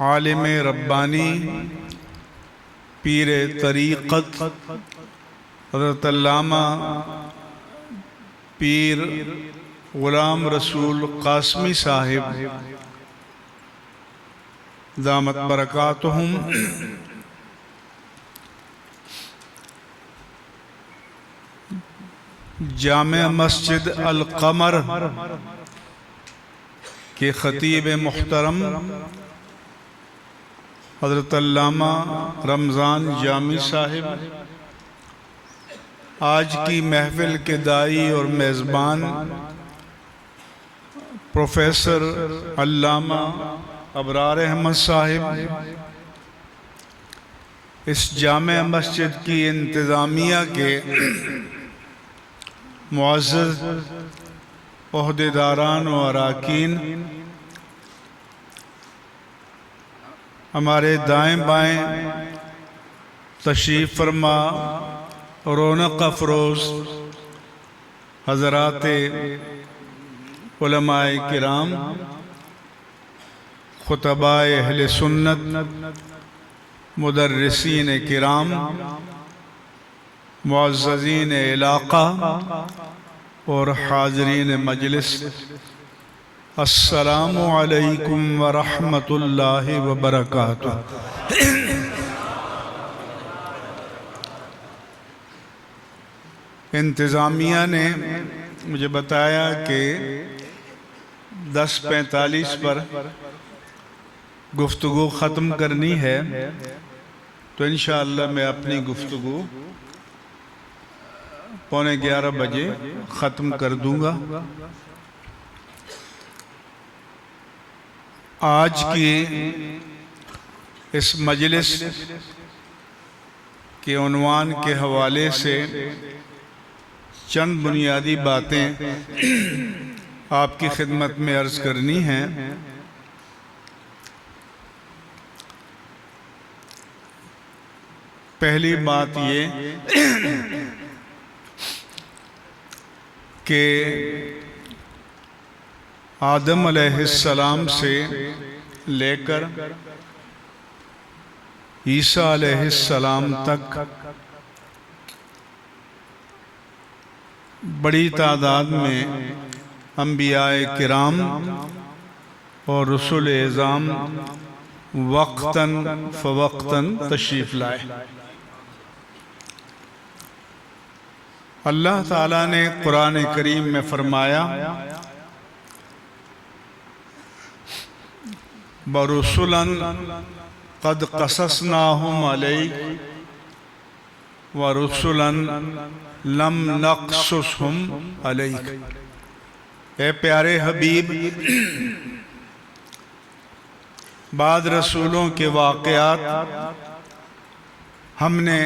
عالم ربانی پیر طریقت حضرت علامہ پیر غلام رسول قاسمی صاحب دامت برکاتہم جامع مسجد القمر کے خطیب محترم حضرت علامہ رمضان جامی صاحب، آج کی محفل کے داعی اور میزبان پروفیسر علامہ ابرار احمد صاحب، اس جامع مسجد کی انتظامیہ کے معزز عہدیداران و اراکین، ہمارے دائیں بائیں تشریف فرما رونق افروز حضرات علماء کرام، خطباء اہل سنت، مدرسین کرام، معززین علاقہ اور حاضرین مجلس، السلام علیکم ورحمۃ اللہ وبرکاتہ۔ انتظامیہ نے مجھے بتایا کہ 10:45 پر گفتگو ختم کرنی ہے، تو انشاءاللہ میں اپنی گفتگو 11:15 بجے ختم کر دوں گا۔ آج کی اس مجلس کے عنوان کے حوالے سے چند بنیادی باتیں آپ کی خدمت میں عرض کرنی ہیں۔ پہلی بات یہ کہ آدم علیہ السلام سے لے کر عیسیٰ علیہ السلام تک بڑی تعداد میں انبیاء کرام اور رسول اعظام وقتاً فوقتاً تشریف لائے۔ اللہ تعالیٰ نے قرآن کریم میں فرمایا، وَرُسُلًا قَدْ قَصَصْنَاهُمْ عَلَيْكَ وَرُسُلًا لَمْ نَقْصُصْهُمْ عَلَيْكَ۔ اے پیارے حبیب، بعض رسولوں کے واقعات ہم نے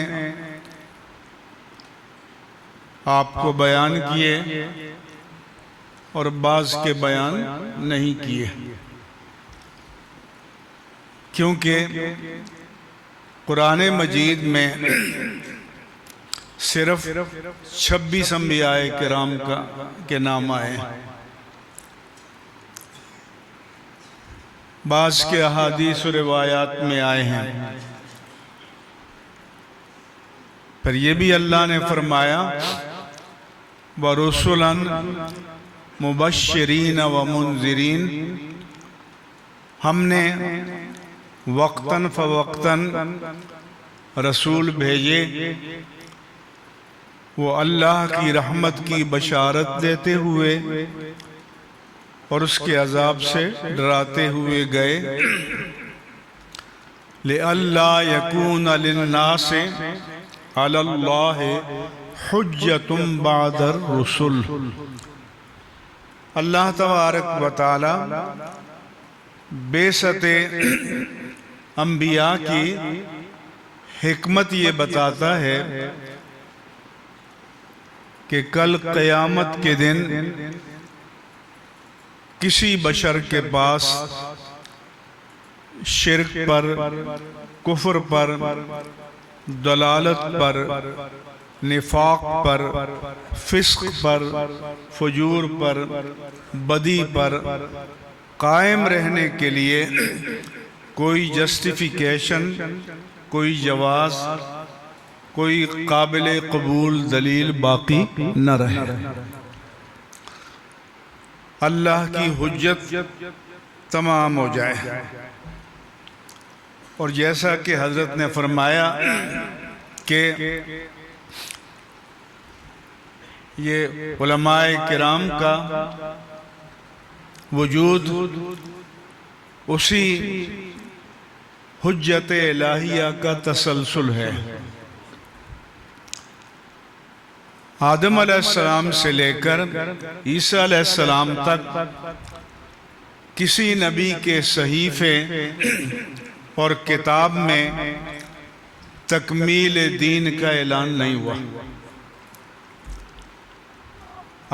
آپ کو بیان کیے اور بعض کے بیان نہیں کیے، کیونکہ قرآن مجید میں صرف 26 انبیاء کرام کے نام آئے ہیں۔ بعض کے احادیث و روایات میں آئے ہیں۔ پھر یہ بھی اللہ نے فرمایا، وَرُسُلًا مُبَشِّرِينَ وَمُنذِرِينَ۔ ہم نے وقتاً فوقتاً رسول بھیجے، وہ اللہ کی رحمت کی بشارت دیتے ہوئے اور اس کے عذاب سے ڈراتے ہوئے گئے، لِأَلَّا يَكُونَ لِلنَّاسِ عَلَى اللَّهِ حُجَّةٌ بَعْدَ الرُّسُلِ۔ اللہ تبارک و تعالی بعثت انبیاء کی حکمت یہ بتاتا ہے کہ کل قیامت کے دن کسی بشر کے پاس شرک پر، کفر پر، ضلالت پر، نفاق پر، فسق پر، فجور پر، بدی پر قائم رہنے کے لیے کوئی جسٹیفیکیشن، کوئی جواز، کوئی قابل قبول دلیل باقی نہ رہے۔ اللہ کی حجت تمام ہو جائے۔ اور جیسا کہ حضرت نے فرمایا کہ یہ علماء کرام کا وجود اسی حجت الہیہ کا تسلسل ہے۔ آدم علیہ السلام سے لے کر عیسیٰ علیہ السلام تک کسی نبی کے صحیفے اور کتاب میں تکمیل دین کا اعلان نہیں ہوا۔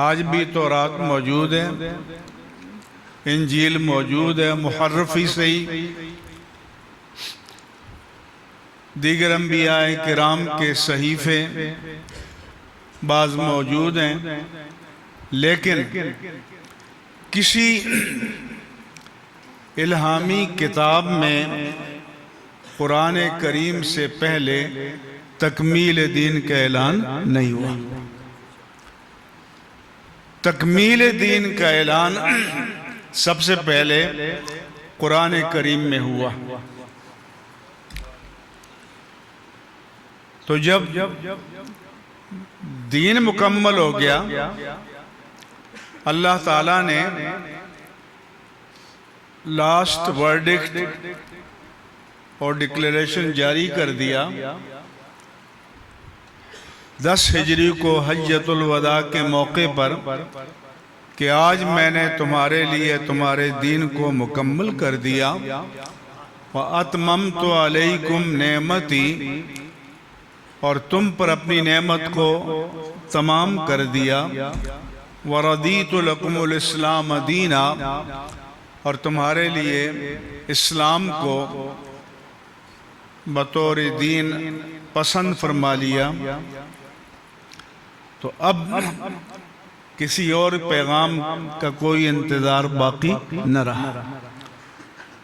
آج بھی تورات موجود ہے، انجیل موجود ہے، محرفی صحیح، دیگر انبیاء کرام کے صحیفے بعض موجود ہیں، لیکن کسی الہامی کتاب میں قرآن کریم سے پہلے تکمیل دین کا اعلان نہیں ہوا۔ تکمیل دین کا اعلان سب سے پہلے قرآن کریم میں ہوا۔ تو جب دین مکمل ہو گیا، اللہ تعالیٰ نے لاسٹ ورڈکٹ اور ڈکلیریشن جاری کر دیا 10 ہجری کو حجۃ الوداع کے موقع پر کہ آج میں نے تمہارے لیے تمہارے دین کو مکمل کر دیا۔ وَأَتْمَمْتُ عَلَيْكُمْ نِعْمَتِي، اور تم پر اپنی نعمت کو تمام کر دیا۔ وَرَضِيتُ لَكُمُ الْإِسْلَامَ دِينًا، اور تمہارے لیے اسلام کو بطور دین پسند فرما لیا۔ تو اب کسی اور پیغام کا کوئی انتظار باقی نہ رہا۔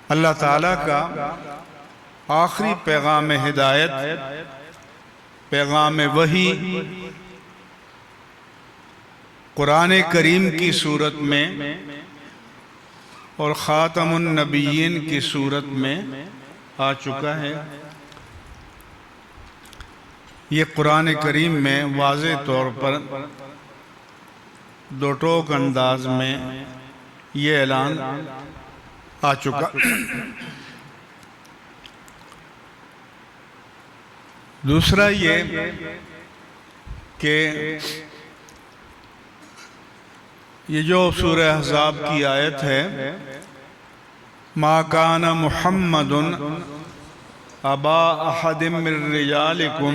اللہ تعالیٰ کا آخری پیغام ہدایت، پیغام وحی قرآن کریم کی صورت میں اور خاتم النبیین کی صورت میں آ چکا ہے۔ یہ قرآن کریم میں واضح طور پر دو ٹوک انداز میں یہ اعلان آ چکا۔ دوسرا یہ کہ یہ جو سورہ احزاب کی آیت ہے، ما کان محمد ابا احد من رجالکم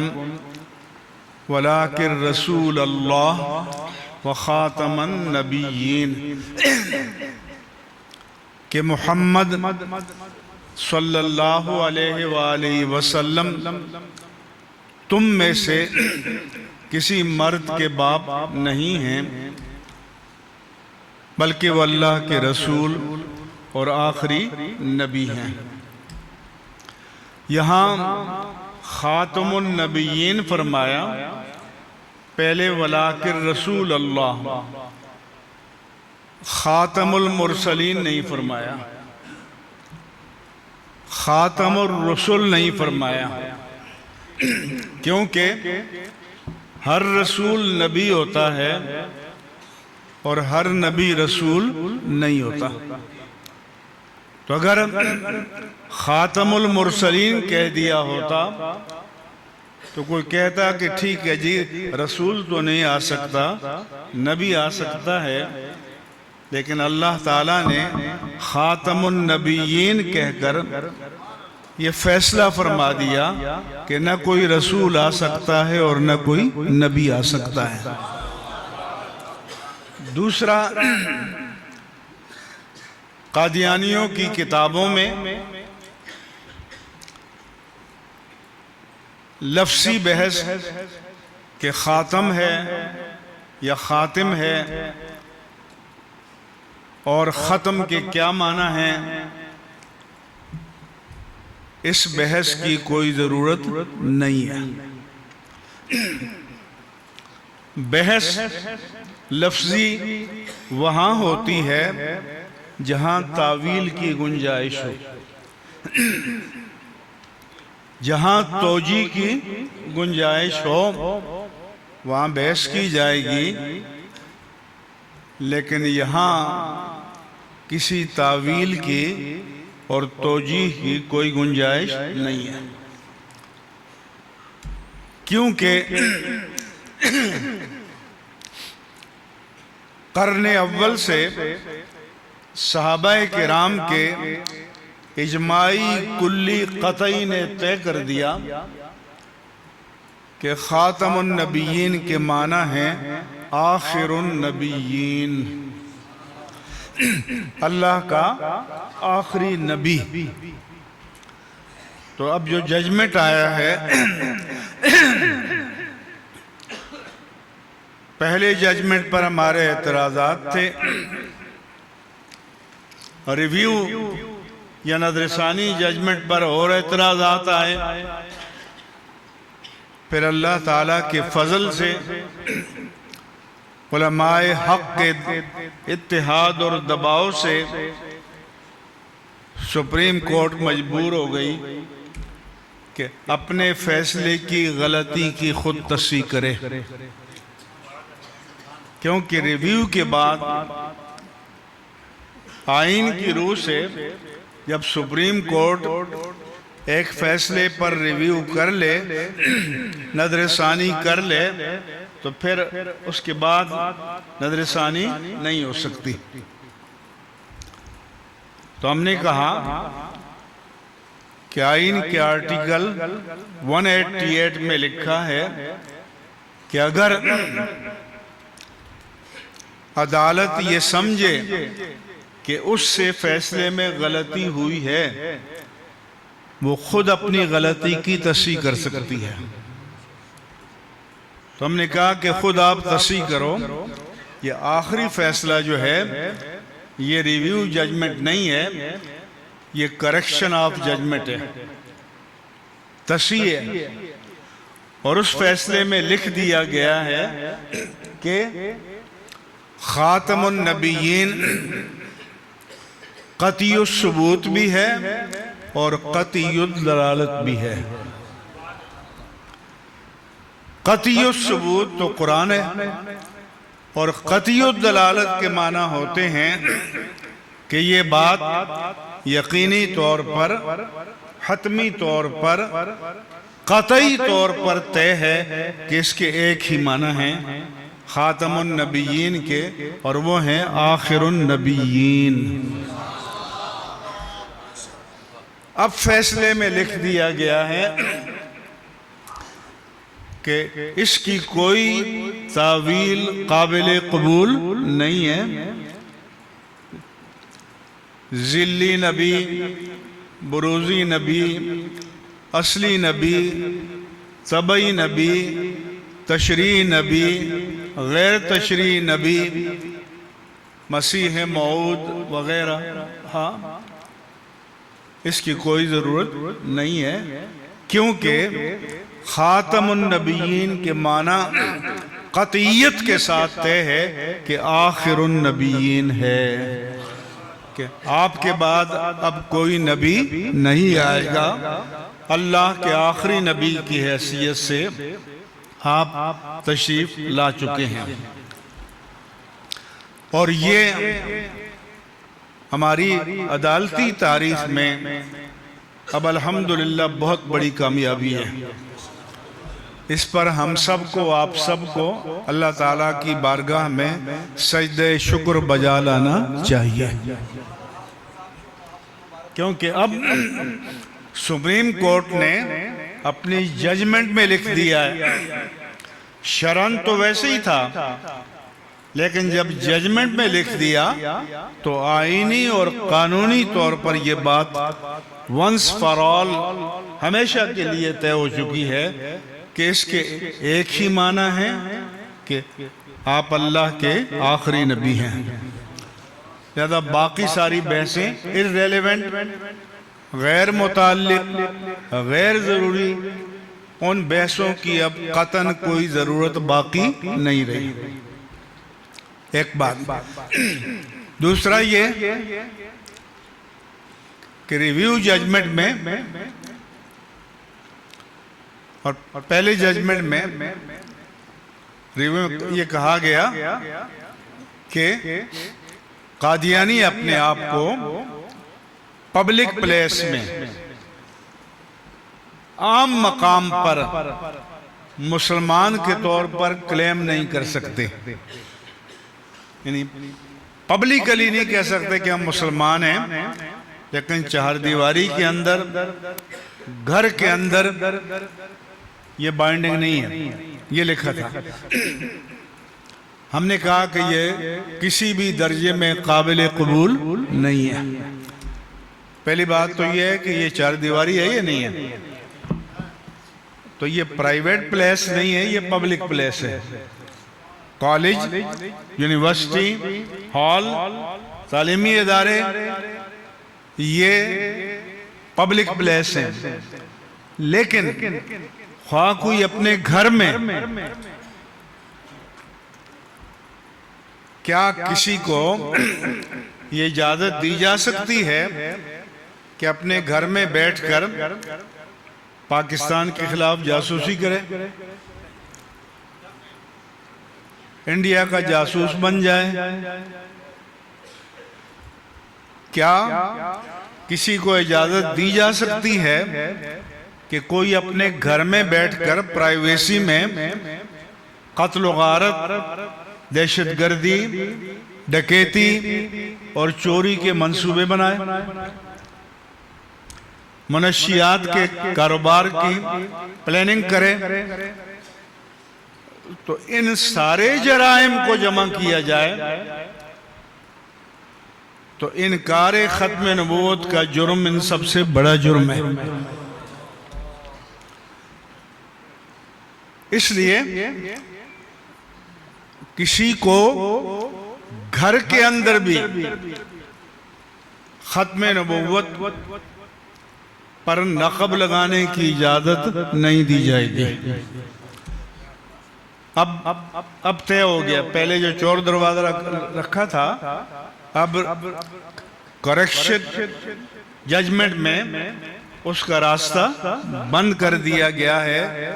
ولکن رسول اللہ وخاتم النبیین، کہ محمد صلی اللہ علیہ وآلہ وسلم تم میں سے کسی مرد کے باپ نہیں ہیں، بلکہ وہ اللہ کے رسول اور آخری نبی ہیں۔ یہاں خاتم النبیین فرمایا، پہلے ولاکن رسول اللہ، خاتم المرسلین نہیں فرمایا، خاتم الرسل نہیں فرمایا، کیونکہ ہر رسول نبی ہوتا ہے اور ہر نبی رسول نہیں ہوتا۔ تو اگر خاتم المرسلین کہہ دیا ہوتا تو کوئی کہتا کہ ٹھیک ہے جی، رسول تو نہیں آ سکتا، نبی آ سکتا ہے، لیکن اللہ تعالیٰ نے خاتم النبیین کہہ کر یہ فیصلہ فرما دیا کہ نہ کوئی رسول آ سکتا ہے اور نہ کوئی نبی آ سکتا ہے۔ دوسرا، قادیانیوں کی کتابوں میں لفظی بحث کہ خاتم ہے یا خاتم ہے اور ختم کے کیا معنی ہیں، اس بحث کی کوئی ضرورت نہیں ہے۔ بحث لفظی وہاں ہوتی ہے جہاں تاویل کی گنجائش ہو، جہاں توجیہ کی گنجائش ہو وہاں بحث کی جائے گی، لیکن یہاں کسی تاویل کی اور توجیہ کی کوئی گنجائش نہیں ہے، کیونکہ قرن اول سے صحابہ کرام کے اجماعی کلی قطعی نے طے کر دیا کہ خاتم النبیین کے معنی ہیں آخر النبیین، اللہ کا آخری نبی۔ تو اب جو ججمنٹ آیا ہے، پہلے ججمنٹ پر ہمارے اعتراضات تھے، ریویو یا نظر ثانی ججمنٹ پر اور اعتراضات آئے، پھر اللہ تعالیٰ کے فضل سے علماء حق کے اتحاد اور دباؤ سے سپریم کورٹ مجبور ہو گئی کہ اپنے فیصلے کی غلطی کی خود تصحیح کرے، کیونکہ ریویو کے بعد آئین کی روح سے جب سپریم کورٹ ایک فیصلے پر ریویو کر لے، نظر ثانی کر لے، تو پھر اس کے بعد نظر ثانی نہیں ہو سکتی۔ تو ہم نے کہا کہ آئین کے آرٹیکل 188 میں لکھا ہے کہ اگر عدالت یہ سمجھے کہ اس سے فیصلے میں غلطی ہوئی ہے، وہ خود اپنی غلطی کی تصحیح کر سکتی ہے۔ تو ہم نے کہا کہ خود آپ تصحیح کرو، یہ آخری فیصلہ جو ہے یہ ریویو ججمنٹ نہیں ہے، یہ کریکشن آف ججمنٹ ہے، تصحیح ہے۔ اور اس فیصلے میں لکھ دیا گیا ہے کہ خاتم النبیین قطعی الثبوت بھی ہے اور قطعی الدلالت بھی ہے۔ قطعی الثبوت تو قرآن ہے، اور قطعی الدلالت کے معنی ہوتے ہیں کہ یہ بات یقینی طور پر، حتمی طور پر، قطعی طور پر طے ہے کہ اس کے ایک ہی معنی ہیں خاتم النبیین کے، اور وہ ہیں آخر النبیین۔ اب فیصلے میں لکھ دیا گیا ہے کہ اس کی کوئی تاویل قابل قبول نہیں ہے۔ ذلی نبی، بروزی نبی، اصلی نبی، طبعی نبی، تشریعی نبی، غیر تشریعی نبی، مسیح موعود وغیرہ، ہاں اس کی کوئی ضرورت نہیں ہے، کیونکہ خاتم النبیین کے معنی قطعیت کے ساتھ طے ہے کہ آخر النبیین ہے، کہ آپ کے بعد اب کوئی نبی نہیں آئے گا، اللہ کے آخری نبی کی حیثیت سے آپ تشریف لا چکے ہیں۔ اور یہ ہماری عدالتی تاریخ میں اب الحمدللہ بہت بڑی کامیابی ہے۔ اس پر ہم سب کو، آپ سب کو اللہ تعالیٰ کی بارگاہ میں سجدہ شکر بجا لانا چاہیے، کیونکہ اب سپریم کورٹ نے اپنی ججمنٹ میں لکھ دیا ہے، شرعاً تو ویسے ہی تھا، لیکن جب ججمنٹ میں لکھ دیا تو آئینی اور قانونی طور پر یہ بات ونس فار آل ہمیشہ کے لیے طے ہو چکی ہے کہ اس کے ایک ہی معنی ہے کہ آپ اللہ کے آخری نبی ہیں، لہذا باقی ساری بحثیں irrelevant غیر متعلق، غیر ضروری، ان بحثوں کی اب قطعاً کوئی ضرورت باقی نہیں رہی۔ ایک بات۔ دوسرا یہ کہ ریویو ججمنٹ میں اور پہلے ججمنٹ میں ریویو یہ کہا گیا کہ قادیانی اپنے آپ کو پبلک پلیس میں، عام مقام پر مسلمان کے طور پر کلیم نہیں کر سکتے، یعنی پبلکلی نہیں کہہ سکتے کہ ہم مسلمان ہیں، لیکن چہار دیواری کے اندر، گھر کے اندر یہ بائنڈنگ نہیں ہے، یہ لکھا تھا۔ ہم نے کہا کہ یہ کسی بھی درجے میں قابل قبول نہیں ہے۔ پہلی بات تو یہ ہے کہ یہ چار دیواری ہے یا نہیں ہے، تو یہ پرائیویٹ پلیس نہیں ہے، یہ پبلک پلیس ہے۔ کالج، یونیورسٹی، ہال، تعلیمی ادارے یہ پبلک پلیس ہیں، لیکن خواہ کوئی اپنے گھر میں، کیا کسی کو یہ اجازت دی جا سکتی ہے کہ اپنے گھر میں بیٹھ کر پاکستان کے خلاف جاسوسی کرے، انڈیا کا جاسوس بن جائے؟ کیا کسی کو اجازت دی جا سکتی ہے کہ کوئی اپنے گھر میں بیٹھ کر پرائیویسی میں قتل و غارت، دہشت گردی، ڈکیتی اور چوری کے منصوبے بنائے، منشیات کے کاروبار کی پلاننگ کرے؟ تو ان سارے جرائم کو جمع کیا جائے تو انکار ختم نبوت کا جرم ان سب سے بڑا جرم ہے۔ اس لیے کسی کو گھر کے اندر بھی ختم نبوت پر نقب لگانے کی اجازت نہیں دی جائے گی۔ اب طے ہو گیا، پہلے جو چور دروازہ رکھا تھا، اب کریکشن ججمنٹ میں اس کا راستہ بند کر دیا گیا ہے،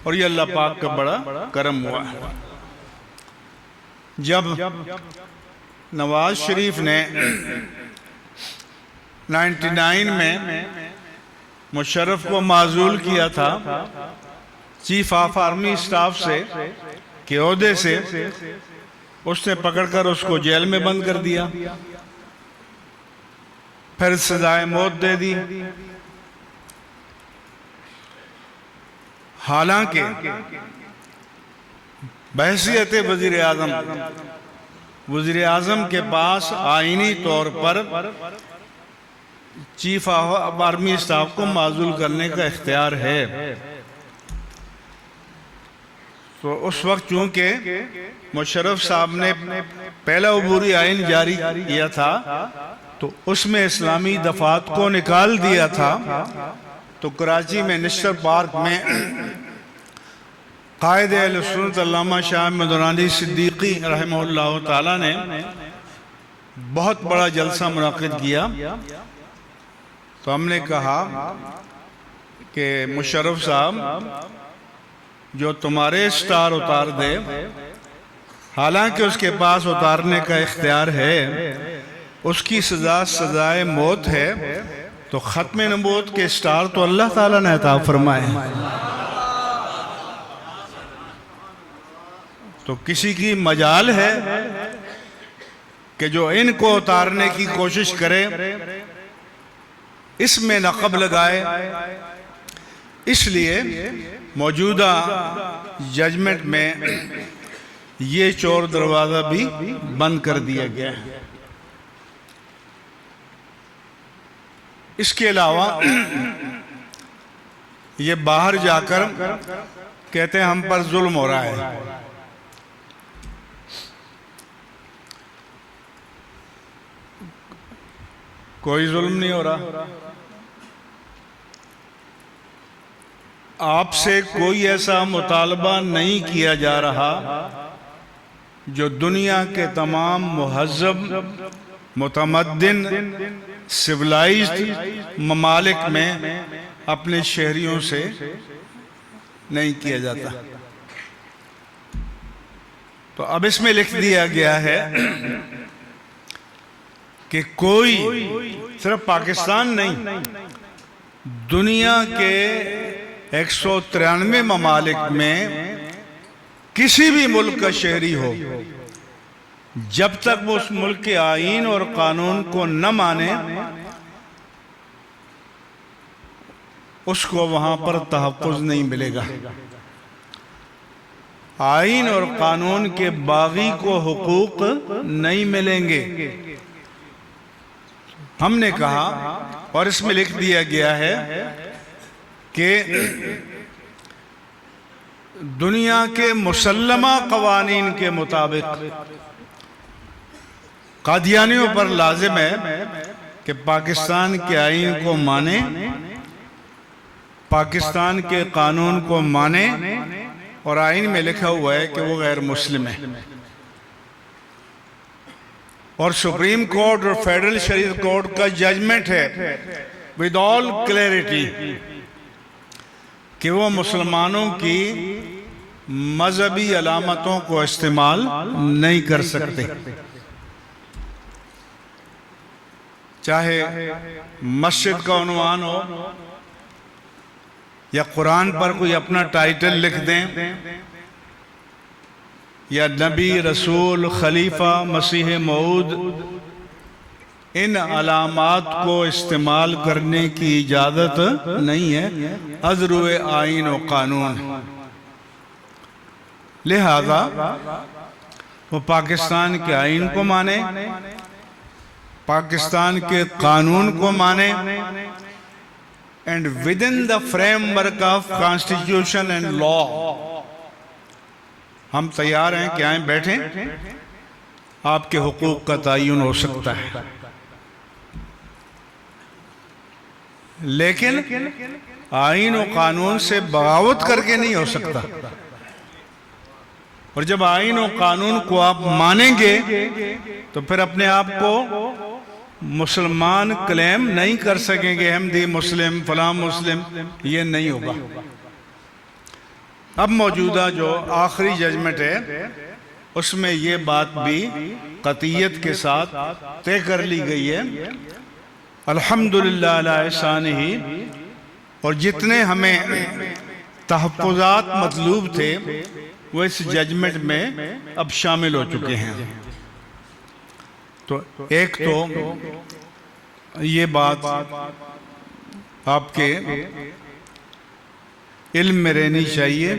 اور یہ اللہ پاک کا بڑا کرم ہوا ہے۔ جب نواز شریف نے 99 میں مشرف کو معزول کیا تھا چیف آف آرمی اسٹاف سے کے عہدے سے، اس نے پکڑ کر اس کو جیل میں بند کر دیا، پھر سزائے موت دے دی۔ حالانکہ بحیثیت وزیر اعظم کے پاس آئینی طور پر چیف آف آرمی اسٹاف کو معزول کرنے کا اختیار ہے، تو اس وقت چونکہ مشرف صاحب نے پہلا عبوری آئین جاری کیا تھا تو اس میں اسلامی دفعات کو نکال دیا تھا، تو کراچی میں نشتر پارک میں قائد اہل سنت علامہ شاہ احمد نورانی صدیقی رحمہ اللہ تعالیٰ نے بہت بڑا جلسہ منعقد کیا۔ تو ہم نے کہا کہ مشرف صاحب جو تمہارے سٹار اتار دے، حالانکہ اس کے پاس اتارنے کا اختیار ہے، اس کی سزا سزائے موت ہے، تو ختم نبوت کے سٹار تو اللہ تعالیٰ نے عطا فرمائے، تو کسی کی مجال ہے کہ جو ان کو اتارنے کی کوشش کرے، اس میں نقب لگائے۔ اس لیے موجودہ ججمنٹ میں یہ چور دروازہ بھی بند کر دیا گیا ہے۔ اس کے علاوہ یہ باہر جا کر کہتے ہیں ہم پر ظلم ہو رہا ہے۔ کوئی ظلم نہیں ہو رہا، آپ سے کوئی ایسا مطالبہ نہیں کیا جا رہا جو دنیا کے تمام مہذب، متمدن، سویلائزڈ ممالک میں اپنے شہریوں سے نہیں کیا جاتا۔ تو اب اس میں لکھ دیا گیا ہے کہ کوئی، صرف پاکستان نہیں، دنیا کے 193 ممالک میں کسی بھی ملک کا شہری ہو، جب تک وہ اس ملک کے آئین اور قانون کو نہ مانے، اس کو وہاں پر تحفظ نہیں ملے گا۔ آئین اور قانون کے باغی کو حقوق نہیں ملیں گے۔ ہم نے کہا، اور اس میں لکھ دیا گیا ہے کہ دنیا کے مسلمہ قوانین کے مطابق قادیانیوں پر لازم ہے کہ پاکستان کے آئین کو مانے، پاکستان کے قانون کو مانے، اور آئین میں لکھا ہوا ہے کہ وہ غیر مسلم ہے۔ اور سپریم کورٹ اور فیڈرل شریعت کورٹ کا ججمنٹ ہے with all clarity کہ وہ مسلمانوں کی مذہبی علامتوں کو استعمال نہیں کر سکتے، چاہے مسجد کا عنوان ہو یا قرآن پر کوئی اپنا ٹائٹل لکھ دیں، یا نبی، رسول، خلیفہ، مسیح موعود، ان علامات کو استعمال کرنے کی اجازت نہیں ہے ازروِ آئین و قانون۔ لہذا وہ پاکستان کے آئین کو مانے، پاکستان کے قانون کو مانے، and within the framework of constitution and law۔ ہم تیار ہیں کہ آئیں بیٹھیں، آپ کے حقوق کا تعین ہو سکتا ہے، لیکن آئین و قانون سے بغاوت کر کے نہیں ہو سکتا۔ اور جب آئین و قانون کو آپ مانیں گے تو پھر اپنے آپ کو مسلمان کلیم نہیں کر سکیں گے، احمدی مسلم، فلاں مسلم، یہ نہیں ہوگا۔ اب موجودہ جو آخری ججمنٹ ہے اس میں یہ بات بھی قطعیت کے ساتھ طے کر لی گئی ہے، الحمدللہ علی احسانہ، اور جتنے ہمیں تحفظات مطلوب تھے وہ اس ججمنٹ میں اب شامل ہو چکے ہیں۔ تو ایک تو یہ بات آپ کے علم میں رہنی چاہیے